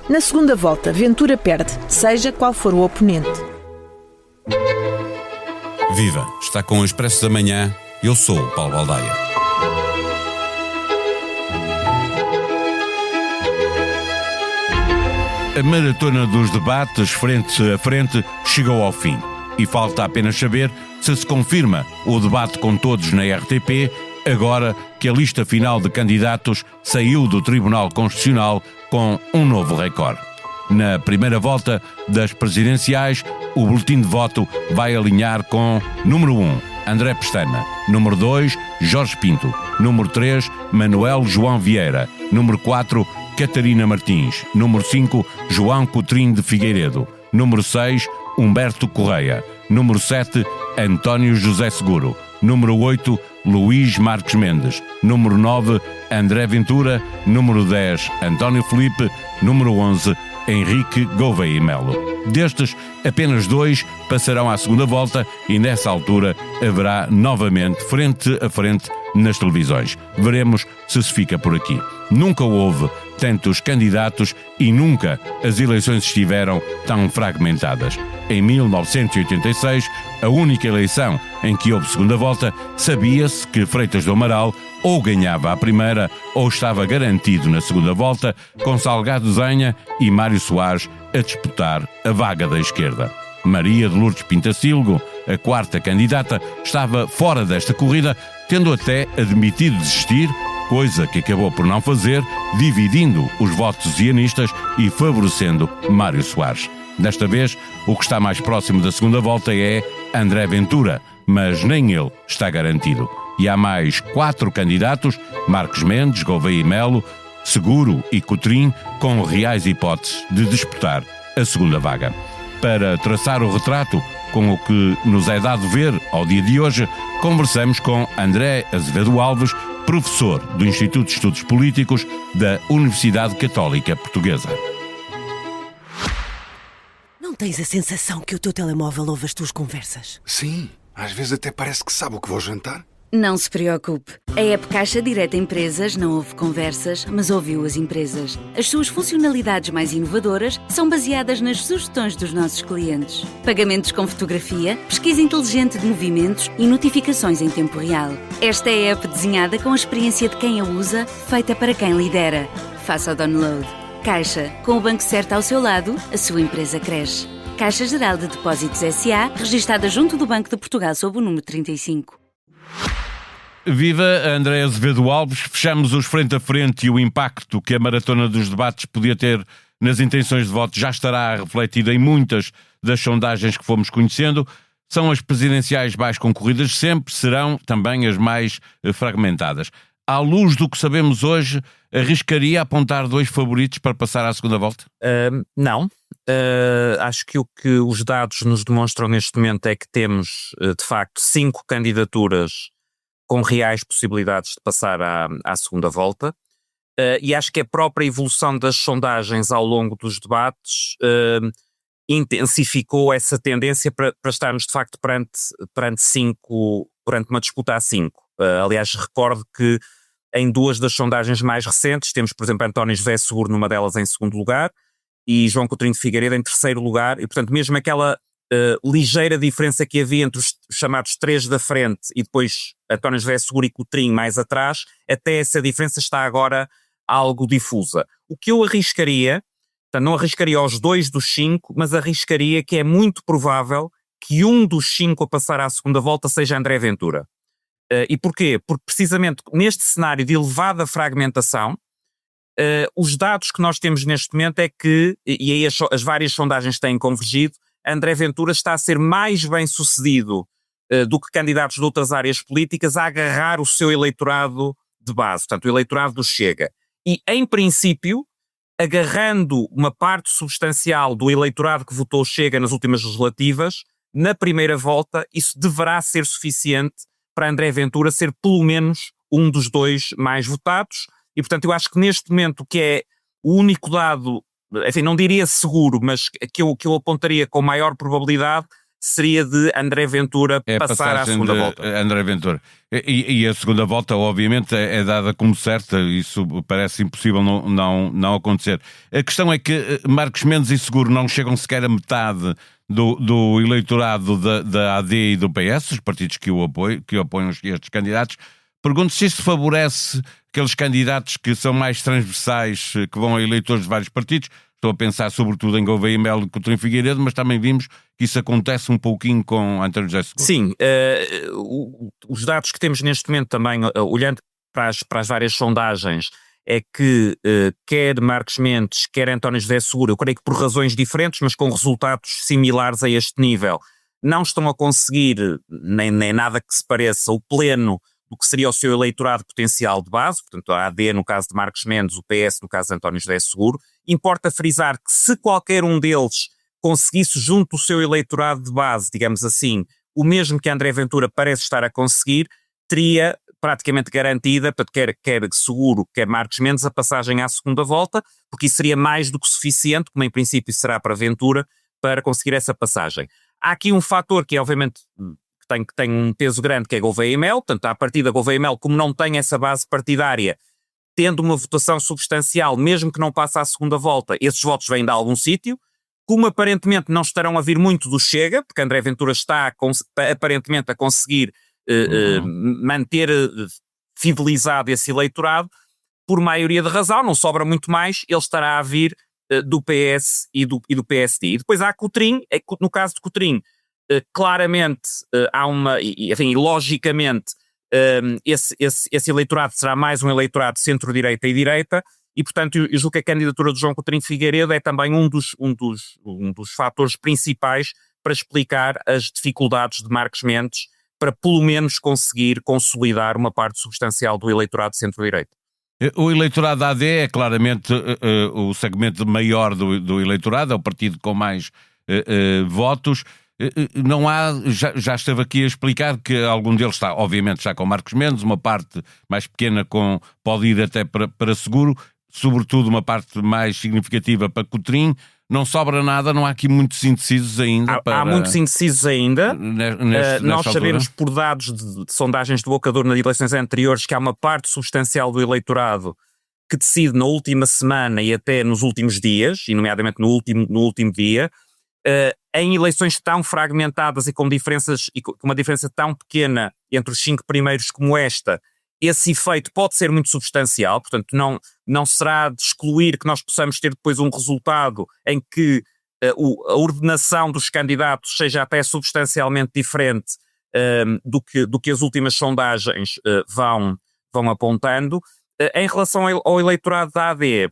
Na segunda volta, Ventura perde, seja qual for o oponente. Viva! Está com o Expresso da Manhã. Eu sou o Paulo Baldaia. A maratona dos debates frente a frente chegou ao fim. E falta apenas saber se confirma o debate com todos na RTP, agora que a lista final de candidatos saiu do Tribunal Constitucional com um novo recorde. Na primeira volta das presidenciais, o boletim de voto vai alinhar com número 1, André Pestana, número 2, Jorge Pinto, número 3, Manuel João Vieira, número 4, Catarina Martins, número 5, João Coutrinho de Figueiredo, número 6, Humberto Correia, número 7, António José Seguro, número 8, Luís Marques Mendes, número 9, André Ventura, número 10, António Filipe, número 11, Henrique Gouveia e Melo. Destes, apenas 2 passarão à segunda volta e nessa altura haverá novamente frente a frente nas televisões. Veremos se fica por aqui. Nunca houve tantos candidatos e nunca as eleições estiveram tão fragmentadas. Em 1986, a única eleição em que houve segunda volta, sabia-se que Freitas do Amaral ou ganhava a primeira ou estava garantido na segunda volta, com Salgado Zenha e Mário Soares a disputar a vaga da esquerda. Maria de Lourdes Pintacilgo, a quarta candidata, estava fora desta corrida, tendo até admitido desistir, coisa que acabou por não fazer, dividindo os votos zianistas e favorecendo Mário Soares. Desta vez, o que está mais próximo da segunda volta é André Ventura, mas nem ele está garantido. E há mais 4 candidatos, Marques Mendes, Gouveia e Melo, Seguro e Coutrinho, com reais hipóteses de disputar a segunda vaga. Para traçar o retrato com o que nos é dado ver ao dia de hoje, conversamos com André Azevedo Alves, professor do Instituto de Estudos Políticos da Universidade Católica Portuguesa. Não tens a sensação que o teu telemóvel ouve as tuas conversas? Sim, às vezes até parece que sabe o que vou jantar. Não se preocupe. A app Caixa Direta Empresas não ouve conversas, mas ouviu as empresas. As suas funcionalidades mais inovadoras são baseadas nas sugestões dos nossos clientes. Pagamentos com fotografia, pesquisa inteligente de movimentos e notificações em tempo real. Esta é a app desenhada com a experiência de quem a usa, feita para quem lidera. Faça o download. Caixa, com o banco certo ao seu lado, a sua empresa cresce. Caixa Geral de Depósitos S.A., registada junto do Banco de Portugal sob o número 35. Viva André Azevedo Alves, fechamos os frente a frente e o impacto que a maratona dos debates podia ter nas intenções de voto já estará refletido em muitas das sondagens que fomos conhecendo. São as presidenciais mais concorridas, sempre serão também as mais fragmentadas. À luz do que sabemos hoje, arriscaria apontar 2 favoritos para passar à segunda volta? Não. Acho que o que os dados nos demonstram neste momento é que temos, de facto, 5 candidaturas com reais possibilidades de passar à segunda volta, e acho que a própria evolução das sondagens ao longo dos debates intensificou essa tendência para estarmos de facto perante uma disputa a 5. Aliás, recordo que em 2 das sondagens mais recentes temos, por exemplo, António José Seguro numa delas em segundo lugar e João Coutrinho de Figueiredo em terceiro lugar, e portanto mesmo aquela ligeira diferença que havia entre os chamados 3 da frente e depois António José Seguro e Coutrinho mais atrás, até essa diferença está agora algo difusa. O que eu arriscaria, portanto, não arriscaria aos 2 dos 5, mas arriscaria que é muito provável que um dos 5 a passar à segunda volta seja André Ventura. E porquê? Porque precisamente neste cenário de elevada fragmentação, os dados que nós temos neste momento é que, e aí as várias sondagens têm convergido, André Ventura está a ser mais bem sucedido do que candidatos de outras áreas políticas a agarrar o seu eleitorado de base, portanto o eleitorado do Chega. E em princípio, agarrando uma parte substancial do eleitorado que votou Chega nas últimas legislativas, na primeira volta isso deverá ser suficiente para André Ventura ser pelo menos um dos 2 mais votados, e portanto eu acho que neste momento que é o único dado, enfim, não diria seguro, mas que eu apontaria com maior probabilidade, seria de André Ventura passar à segunda volta. André Ventura. E a segunda volta, obviamente, é dada como certa. Isso parece impossível não acontecer. A questão é que Marcos Mendes e Seguro não chegam sequer a metade do eleitorado da AD e do PS, os partidos que apoiam estes candidatos. Pergunto se isso favorece aqueles candidatos que são mais transversais, que vão a eleitores de vários partidos. Estou a pensar sobretudo em Gouveia Melo e Coutinho Figueiredo, mas também vimos que isso acontece um pouquinho com António José Seguro. Sim, os dados que temos neste momento também, olhando para as várias sondagens, é que quer Marcos Mendes, quer António José Seguro, eu creio que por razões diferentes, mas com resultados similares a este nível, não estão a conseguir, nem nada que se pareça, o pleno do que seria o seu eleitorado potencial de base, portanto a AD no caso de Marcos Mendes, o PS no caso de António José Seguro. Importa frisar que se qualquer um deles conseguisse junto do seu eleitorado de base, digamos assim, o mesmo que André Ventura parece estar a conseguir, teria praticamente garantida, quer Seguro, quer Marcos Mendes, a passagem à segunda volta, porque isso seria mais do que suficiente, como em princípio será para Ventura, para conseguir essa passagem. Há aqui um fator que obviamente que tem um peso grande, que é Gouveia Melo. Portanto, à partida Gouveia Melo, como não tem essa base partidária, tendo uma votação substancial, mesmo que não passe à segunda volta, esses votos vêm de algum sítio. Como aparentemente não estarão a vir muito do Chega, porque André Ventura está aparentemente a conseguir manter fidelizado esse eleitorado, por maioria de razão, não sobra muito mais, ele estará a vir do PS e do PSD. E depois há Coutrinho, no caso de Coutrinho, claramente há uma, enfim, logicamente, esse eleitorado será mais um eleitorado centro-direita e direita, e portanto eu julgo que a candidatura de João Coutinho Figueiredo é também um dos fatores principais para explicar as dificuldades de Marcos Mendes para pelo menos conseguir consolidar uma parte substancial do eleitorado centro-direita. O eleitorado da AD é claramente o segmento maior do eleitorado, é o partido com mais votos. Não há, já esteve aqui a explicar que algum deles está, obviamente, já com Marcos Mendes, uma parte mais pequena pode ir até para Seguro, sobretudo uma parte mais significativa para Coutrinho. Não sobra nada, não há aqui muitos indecisos ainda. Há muitos indecisos ainda. Nós sabemos altura, por dados de sondagens do Bocador nas eleições anteriores que há uma parte substancial do eleitorado que decide na última semana e até nos últimos dias, e nomeadamente no último dia. Em eleições tão fragmentadas e com uma diferença tão pequena entre os 5 primeiros como esta, esse efeito pode ser muito substancial. Portanto não será de excluir que nós possamos ter depois um resultado em que a ordenação dos candidatos seja até substancialmente diferente do que as últimas sondagens vão apontando. Em relação ao eleitorado da AD,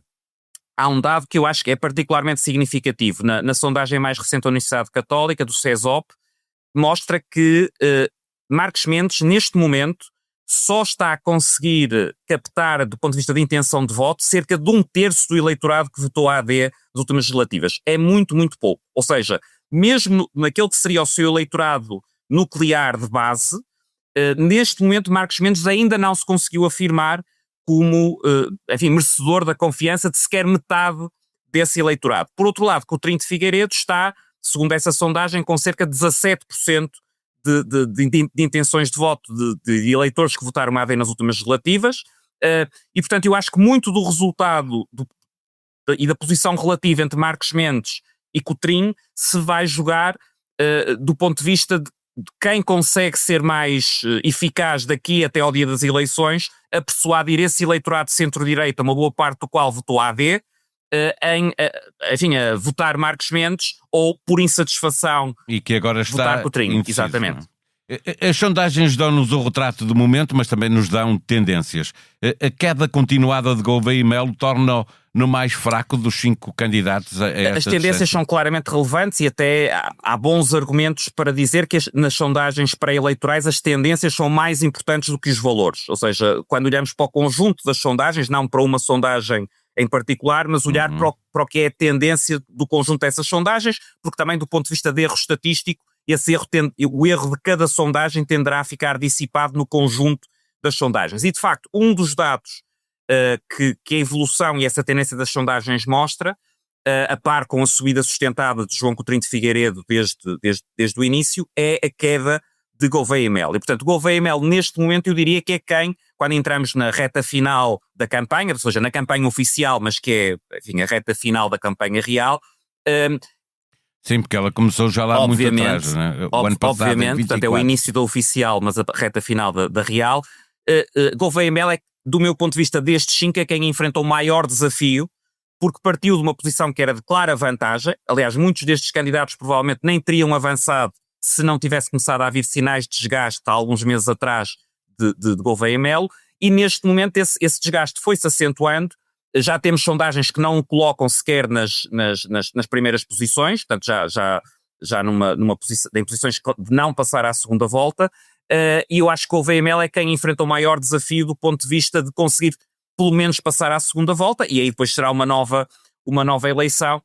há um dado que eu acho que é particularmente significativo. Na sondagem mais recente da Universidade Católica, do CESOP, mostra que Marcos Mendes, neste momento, só está a conseguir captar, do ponto de vista de intenção de voto, cerca de 1/3 do eleitorado que votou a AD nas últimas legislativas. É muito, muito pouco. Ou seja, mesmo naquele que seria o seu eleitorado nuclear de base, neste momento Marcos Mendes ainda não se conseguiu afirmar como, enfim, merecedor da confiança de sequer metade desse eleitorado. Por outro lado, Coutinho de Figueiredo está, segundo essa sondagem, com cerca de 17% de intenções de voto de eleitores que votaram AD nas últimas legislativas, e portanto eu acho que muito do resultado e da posição relativa entre Marcos Mendes e Coutinho se vai jogar do ponto de vista de quem consegue ser mais eficaz daqui até ao dia das eleições a persuadir esse eleitorado de centro-direita, uma boa parte do qual votou AD, a votar Marcos Mendes, ou por insatisfação e que agora está votar Coutinho. Indeciso, exatamente. As sondagens dão-nos o retrato do momento, mas também nos dão tendências. A queda continuada de Gouveia Melo torna-o no mais fraco dos 5 candidatos a esta As tendências distância. são claramente relevantes e até há bons argumentos para dizer que nas sondagens pré-eleitorais as tendências são mais importantes do que os valores. Ou seja, quando olhamos para o conjunto das sondagens, não para uma sondagem em particular, mas olhar para o que é a tendência do conjunto dessas sondagens, porque também do ponto de vista de erro estatístico, o erro de cada sondagem tenderá a ficar dissipado no conjunto das sondagens. E de facto, um dos dados que a evolução e essa tendência das sondagens mostra a par com a subida sustentada de João Coutinho de Figueiredo desde o início, é a queda de Gouveia e Melo. E, portanto, Gouveia e Melo, neste momento, eu diria que é quem, quando entramos na reta final da campanha, ou seja, na campanha oficial, mas que é, enfim, a reta final da campanha real. Sim, porque ela começou já lá muito atrás, né? O ano passado, obviamente, portanto, é o início da oficial, mas a reta final da real. Gouveia e Melo é, do meu ponto de vista, destes 5, é quem enfrentou o maior desafio, porque partiu de uma posição que era de clara vantagem. Aliás, muitos destes candidatos provavelmente nem teriam avançado se não tivesse começado a haver sinais de desgaste há alguns meses atrás de Gouveia e Melo, e neste momento esse desgaste foi-se acentuando. Já temos sondagens que não o colocam sequer nas primeiras posições, portanto já em posições de não passar à segunda volta, e eu acho que Gouveia e Melo é quem enfrenta o maior desafio do ponto de vista de conseguir pelo menos passar à segunda volta, e aí depois será uma nova eleição,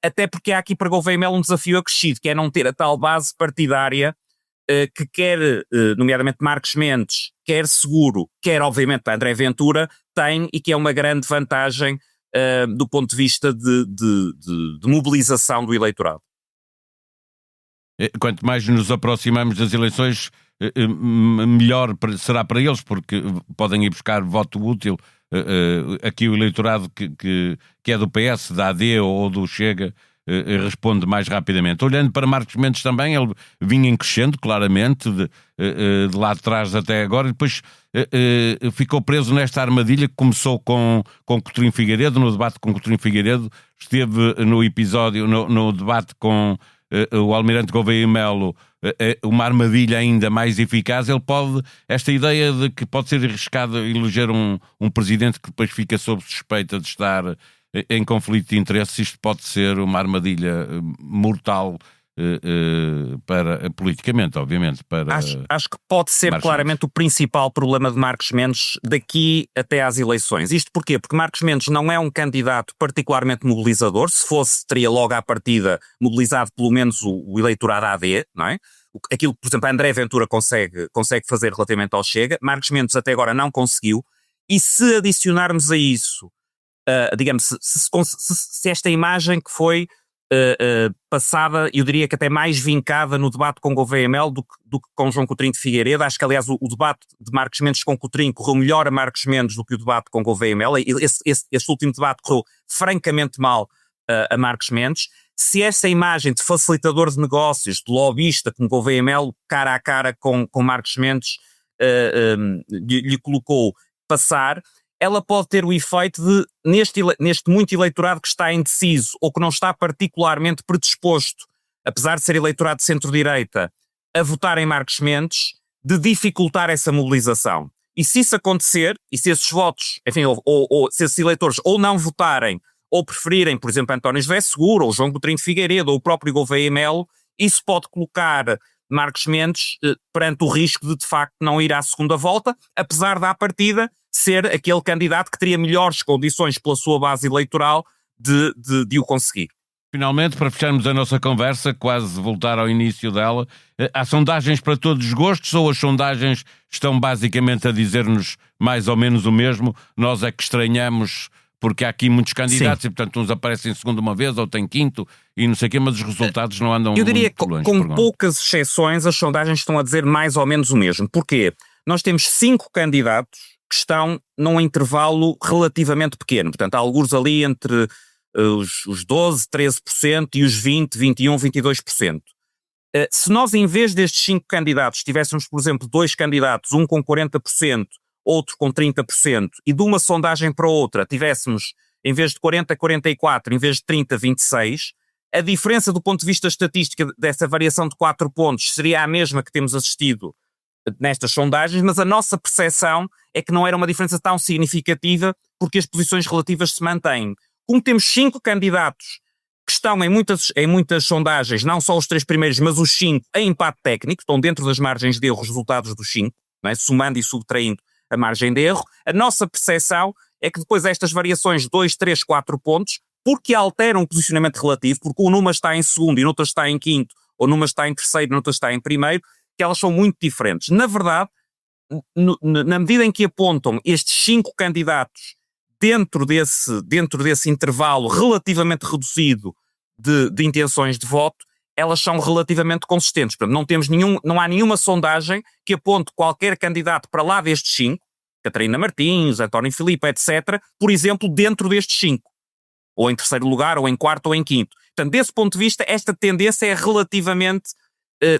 até porque há aqui para Gouveia e Melo um desafio acrescido, que é não ter a tal base partidária que quer, nomeadamente Marcos Mendes, quer Seguro, quer obviamente André Ventura, tem, e que é uma grande vantagem do ponto de vista de mobilização do eleitorado. Quanto mais nos aproximamos das eleições, melhor será para eles, porque podem ir buscar voto útil. Aqui o eleitorado que é do PS, da AD ou do Chega, responde mais rapidamente. Olhando para Marcos Mendes também, ele vinha em crescendo, claramente, de lá atrás até agora, e depois ficou preso nesta armadilha que começou com Coutinho Figueiredo, no debate com Coutinho Figueiredo, esteve no episódio, no debate com o Almirante Gouveia e Melo, uma armadilha ainda mais eficaz. Ele pode, esta ideia de que pode ser arriscado eleger um presidente que depois fica sob suspeita de estar em conflito de interesses, isto pode ser uma armadilha mortal para, politicamente, obviamente. Acho que pode ser Marcos claramente Mendes. o principal problema de Marcos Mendes daqui até às eleições. Isto porquê? Porque Marcos Mendes não é um candidato particularmente mobilizador. Se fosse, teria logo à partida mobilizado pelo menos o eleitorado AD, não é? Aquilo que, por exemplo, André Ventura consegue fazer relativamente ao Chega. Marcos Mendes até agora não conseguiu. E se adicionarmos a isso, digamos, se esta imagem que foi passada, eu diria que até mais vincada no debate com Gouveia e Melo do que com João Coutinho de Figueiredo. Acho que, aliás, o debate de Marcos Mendes com Coutinho correu melhor a Marcos Mendes do que o debate com Gouveia e Melo. Esse último debate correu francamente mal a Marcos Mendes. Se essa imagem de facilitador de negócios, de lobista, como Gouveia e Melo, cara a cara com Marcos Mendes, lhe colocou passar, ela pode ter o efeito de, neste muito eleitorado que está indeciso ou que não está particularmente predisposto, apesar de ser eleitorado de centro-direita, a votar em Marcos Mendes, de dificultar essa mobilização. E se isso acontecer, e se esses votos, enfim, ou se esses eleitores ou não votarem, ou preferirem, por exemplo, António José Seguro, ou João Coutinho de Figueiredo, ou o próprio Gouveia e Melo, isso pode colocar Marcos Mendes perante o risco de facto não ir à segunda volta, apesar da partida ser aquele candidato que teria melhores condições pela sua base eleitoral de o conseguir. Finalmente, para fecharmos a nossa conversa, quase voltar ao início dela, há sondagens para todos os gostos ou as sondagens estão basicamente a dizer-nos mais ou menos o mesmo? Nós é que estranhamos porque há aqui muitos candidatos. Sim. E portanto uns aparecem em segundo uma vez ou têm quinto e não sei o quê, mas os resultados não andam muito longe. Eu diria que com poucas exceções as sondagens estão a dizer mais ou menos o mesmo. Porquê? Nós temos 5 candidatos que estão num intervalo relativamente pequeno, portanto há alguns ali entre os 12%, 13% e os 20%, 21%, 22%. Se nós, em vez destes 5 candidatos, tivéssemos, por exemplo, 2 candidatos, um com 40%, outro com 30%, e de uma sondagem para outra tivéssemos, em vez de 40, 44, em vez de 30, 26, a diferença do ponto de vista estatístico dessa variação de 4 pontos seria a mesma que temos assistido nestas sondagens, mas a nossa percepção é que não era uma diferença tão significativa porque as posições relativas se mantêm. Como temos 5 candidatos que estão em muitas sondagens, não só os 3 primeiros, mas os 5 em empate técnico, estão dentro das margens de erro os resultados dos 5, não é? Somando e subtraindo a margem de erro, a nossa percepção é que depois estas variações de 2, 3, 4 pontos, porque alteram o posicionamento relativo, porque numa está em segundo e noutra está em quinto, ou numa está em terceiro e noutra está em primeiro, que elas são muito diferentes. Na verdade, na medida em que apontam estes 5 candidatos dentro desse intervalo relativamente reduzido de intenções de voto, elas são relativamente consistentes. Portanto, não há nenhuma sondagem que aponte qualquer candidato para lá destes 5, Catarina Martins, António Filipe, etc., por exemplo, dentro destes 5, ou em terceiro lugar, ou em quarto, ou em quinto. Portanto, desse ponto de vista, esta tendência é relativamente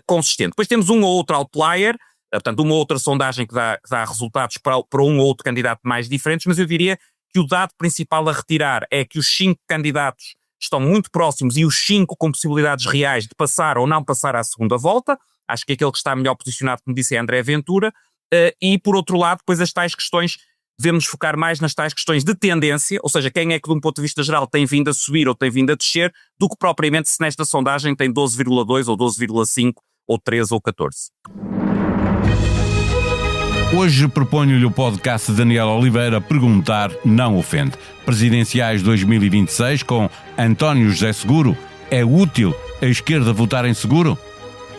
consistente. Depois temos um ou outro outlier, portanto, uma outra sondagem que dá resultados para um ou outro candidato mais diferentes, mas eu diria que o dado principal a retirar é que os 5 candidatos estão muito próximos e os 5 com possibilidades reais de passar ou não passar à segunda volta. Acho que aquele que está melhor posicionado, como disse, é André Ventura. E, por outro lado, depois as tais questões, devemos focar mais nas tais questões de tendência, ou seja, quem é que, de um ponto de vista geral, tem vindo a subir ou tem vindo a descer, do que propriamente se nesta sondagem tem 12,2 ou 12,5 ou 13 ou 14. Hoje proponho-lhe o podcast de Daniel Oliveira Perguntar Não Ofende. Presidenciais 2026 com António José Seguro. É útil a esquerda votar em Seguro?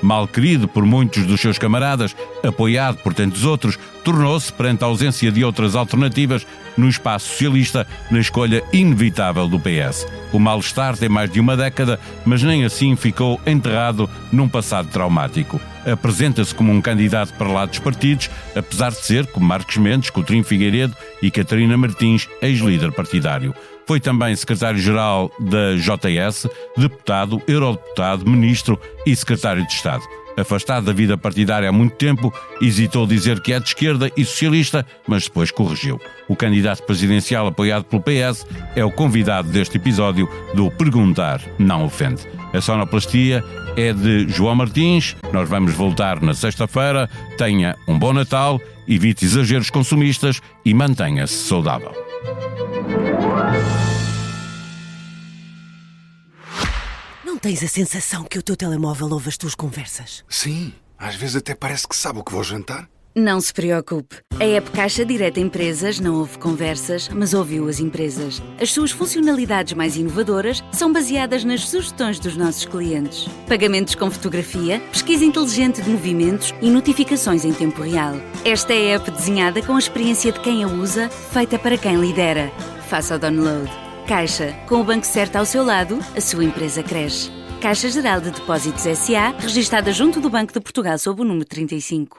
Mal querido por muitos dos seus camaradas, apoiado por tantos outros, tornou-se, perante a ausência de outras alternativas, no espaço socialista, na escolha inevitável do PS. O mal-estar tem mais de uma década, mas nem assim ficou enterrado num passado traumático. Apresenta-se como um candidato para lá dos partidos, apesar de ser, como Marcos Mendes, Coutinho Figueiredo e Catarina Martins, ex-líder partidário. Foi também secretário-geral da JS, deputado, eurodeputado, ministro e secretário de Estado. Afastado da vida partidária há muito tempo, hesitou dizer que é de esquerda e socialista, mas depois corrigiu. O candidato presidencial apoiado pelo PS é o convidado deste episódio do Perguntar Não Ofende. A sonoplastia é de João Martins. Nós vamos voltar na sexta-feira. Tenha um bom Natal, evite exageros consumistas e mantenha-se saudável. Não tens a sensação que o teu telemóvel ouve as tuas conversas? Sim, às vezes até parece que sabe o que vou jantar. Não se preocupe. A app Caixa Direta Empresas não ouve conversas, mas ouviu as empresas. As suas funcionalidades mais inovadoras são baseadas nas sugestões dos nossos clientes. Pagamentos com fotografia, pesquisa inteligente de movimentos e notificações em tempo real. Esta é a app desenhada com a experiência de quem a usa, feita para quem lidera. Faça o download. Caixa, com o banco certo ao seu lado, a sua empresa cresce. Caixa Geral de Depósitos S.A., registada junto do Banco de Portugal sob o número 35.